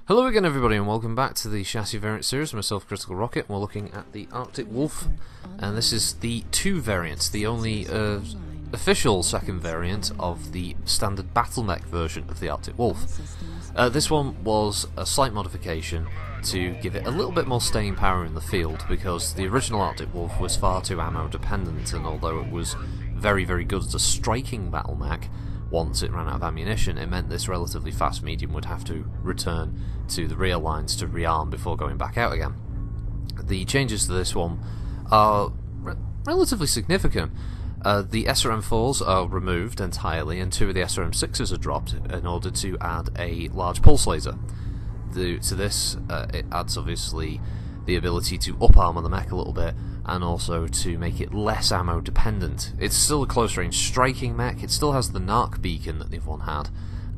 Hello again everybody and welcome back to the chassis variant series. Myself, Critical Rocket, and we're looking at the Arctic Wolf, and this is the 2 variant, the only official second variant of the standard battle mech version of the Arctic Wolf. This one was a slight modification to give it a little bit more staying power in the field, because the original Arctic Wolf was far too ammo dependent, and although it was very good as a striking battle mech, once it ran out of ammunition, it meant this relatively fast medium would have to return to the rear lines to rearm before going back out again. The changes to this one are relatively significant. The SRM4s are removed entirely, and 2 of the SRM6s are dropped in order to add a large pulse laser. To this, it adds obviously the ability to up armor the mech a little bit, and also to make it less ammo dependent. It's still a close range striking mech, it still has the narc beacon that the other one had,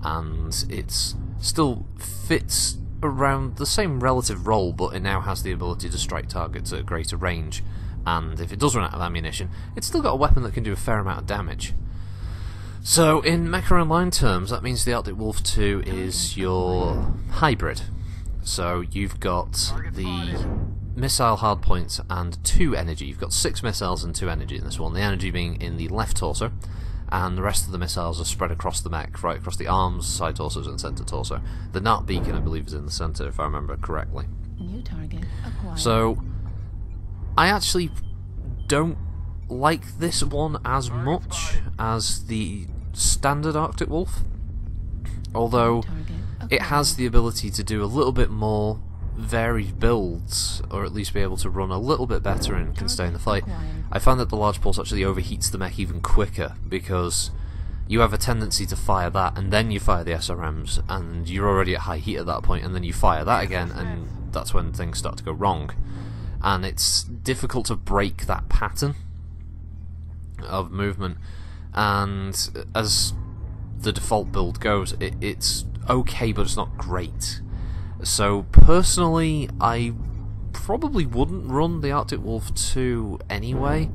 and it still fits around the same relative role, but it now has the ability to strike targets at a greater range, and if it does run out of ammunition, it's still got a weapon that can do a fair amount of damage. So in MechWarrior Online terms, that means the Arctic Wolf 2 is your hybrid. So you've got the missile hardpoints and 2 energy. You've got 6 missiles and 2 energy in this one, the energy being in the left torso, and the rest of the missiles are spread across the mech, right across the arms, side torsos and centre torso. The narc beacon, I believe, is in the centre, if I remember correctly. New target acquired. So I actually don't like this one as much as the standard Arctic Wolf, although it has the ability to do a little bit more varied builds, or at least be able to run a little bit better and can stay in the fight. I find that the large pulse actually overheats the mech even quicker, because you have a tendency to fire that and then you fire the SRMs, and you're already at high heat at that point, and then you fire that again, and that's when things start to go wrong. And it's difficult to break that pattern of movement, and as the default build goes, it's okay, but it's not great. So personally, I probably wouldn't run the Arctic Wolf 2 anyway.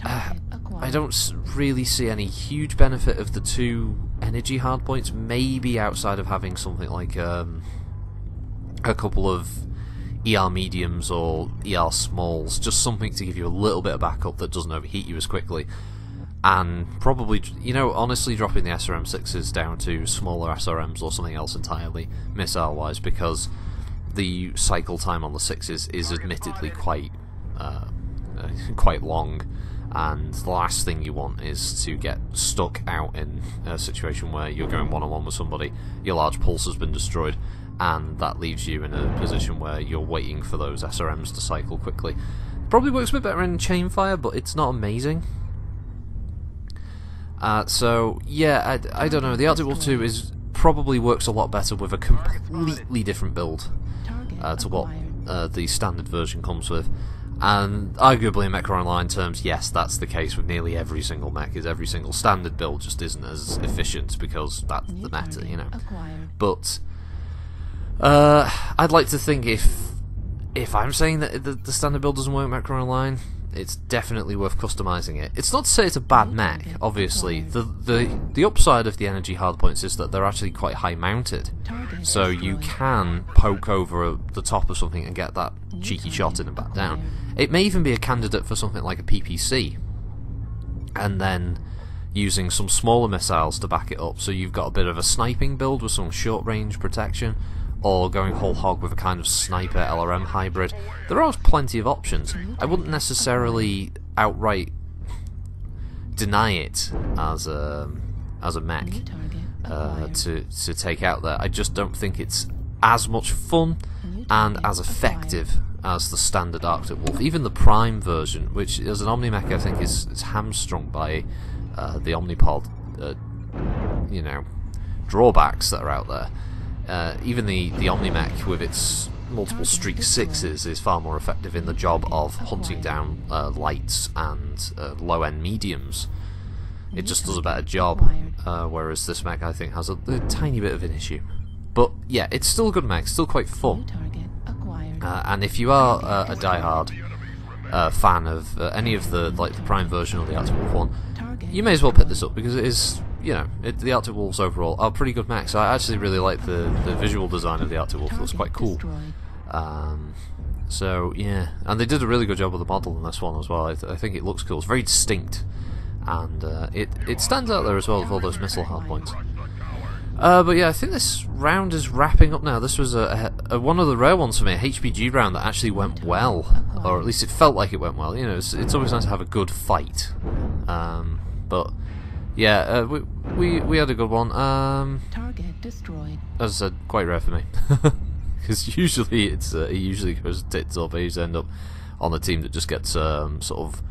I don't really see any huge benefit of the 2 energy hardpoints, maybe outside of having something like a couple of ER mediums or ER smalls, just something to give you a little bit of backup that doesn't overheat you as quickly. And probably, you know, honestly dropping the SRM6s down to smaller SRMs or something else entirely, missile-wise, because the cycle time on the 6s is admittedly quite long, and the last thing you want is to get stuck out in a situation where you're going one-on-one with somebody, your large pulse has been destroyed, and that leaves you in a position where you're waiting for those SRMs to cycle quickly. Probably works a bit better in chain fire, but it's not amazing. So yeah, I don't know. The Arctic Wolf 2 probably works a lot better with a completely different build to what the standard version comes with, and arguably in MechWarrior Online terms, yes, that's the case with nearly every single mech. Is every single standard build just isn't as efficient because that's the meta, you know. But I'd like to think if I'm saying that the standard build doesn't work in MechWarrior Online, it's definitely worth customizing it. It's not to say it's a bad mech, obviously. The upside of the energy hardpoints is that they're actually quite high mounted, so you can poke over the top of something and get that cheeky shot in and back down. It may even be a candidate for something like a PPC, and then using some smaller missiles to back it up, so you've got a bit of a sniping build with some short range protection, or going whole hog with a kind of sniper LRM hybrid. There are plenty of options. I wouldn't necessarily outright deny it as a mech to take out there. I just don't think it's as much fun and as effective as the standard Arctic Wolf. Even the Prime version, which as an Omni-mech I think is hamstrung by the Omnipod you know, drawbacks that are out there. Even the Omni-mech with its multiple streak 6s is far more effective in the job of hunting down lights and low-end mediums. It just does a better job, whereas this mech I think has a tiny bit of an issue. But yeah, it's still a good mech, still quite fun. And if you are a die-hard fan of any of the Prime version or the Arctic Wolf one, you may as well pick this up, because it is you know, the Arctic Wolves overall are pretty good mechs. I actually really like the visual design of the Arctic Wolf. It looks quite cool. So yeah, and they did a really good job with the model in this one as well. I think it looks cool. It's very distinct, and it stands out there as well with all those missile hardpoints. But yeah, I think this round is wrapping up now. This was one of the rare ones for me, a HPG round that actually went well, or at least it felt like it went well. You know, it's always nice to have a good fight. But yeah, we had a good one. Target destroyed. As I said, quite rare for me, because usually it usually goes tits up. I usually end up on a team that just gets sort of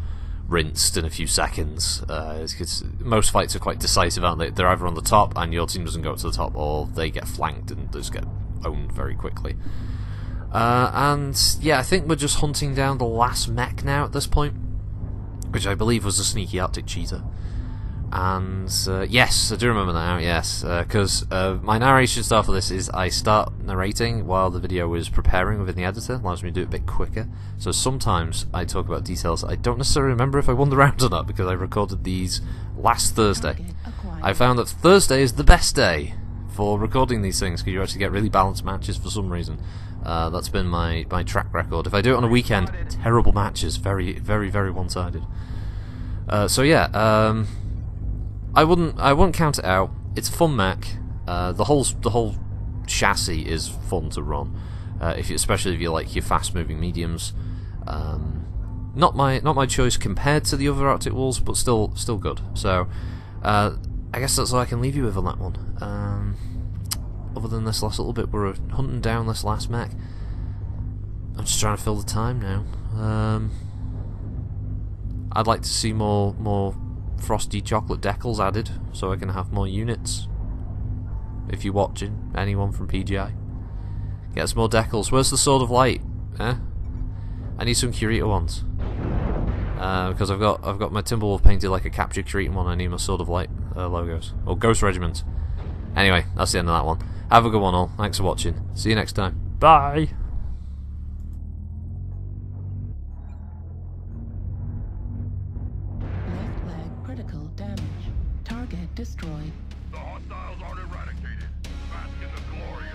rinsed in a few seconds. Because most fights are quite decisive, aren't they? They're either on the top and your team doesn't go up to the top, or they get flanked and just get owned very quickly. And yeah, I think we're just hunting down the last mech now at this point, which I believe was a sneaky Arctic cheetah. And yes, I do remember now, yes, because my narration style for this is I start narrating while the video is preparing within the editor. Allows me to do it a bit quicker, so sometimes I talk about details I don't necessarily remember if I won the round or not, because I recorded these last Thursday. I found that Thursday is the best day for recording these things, because you actually get really balanced matches for some reason. That's been my track record. If I do it on a weekend, terrible matches, very, very, very one-sided. So yeah, I wouldn't count it out. It's a fun mech. The whole chassis is fun to run, especially if you like your fast-moving mediums. Not my choice compared to the other Arctic Wolves, but still good. So I guess that's all I can leave you with on that one. Other than this last little bit, we're hunting down this last mech. I'm just trying to fill the time now. I'd like to see more frosty chocolate decals added, so I can have more units. If you're watching, anyone from PGI, get some more decals. Where's the Sword of Light? I need some Kurita ones, because I've got my Timberwolf painted like a captured Kuritan one. I need my Sword of Light logos, or Ghost Regiment. Anyway, that's the end of that one. Have a good one all. Thanks for watching. See you next time. Bye. Destroyed. The hostiles aren't eradicated. Bask in the glory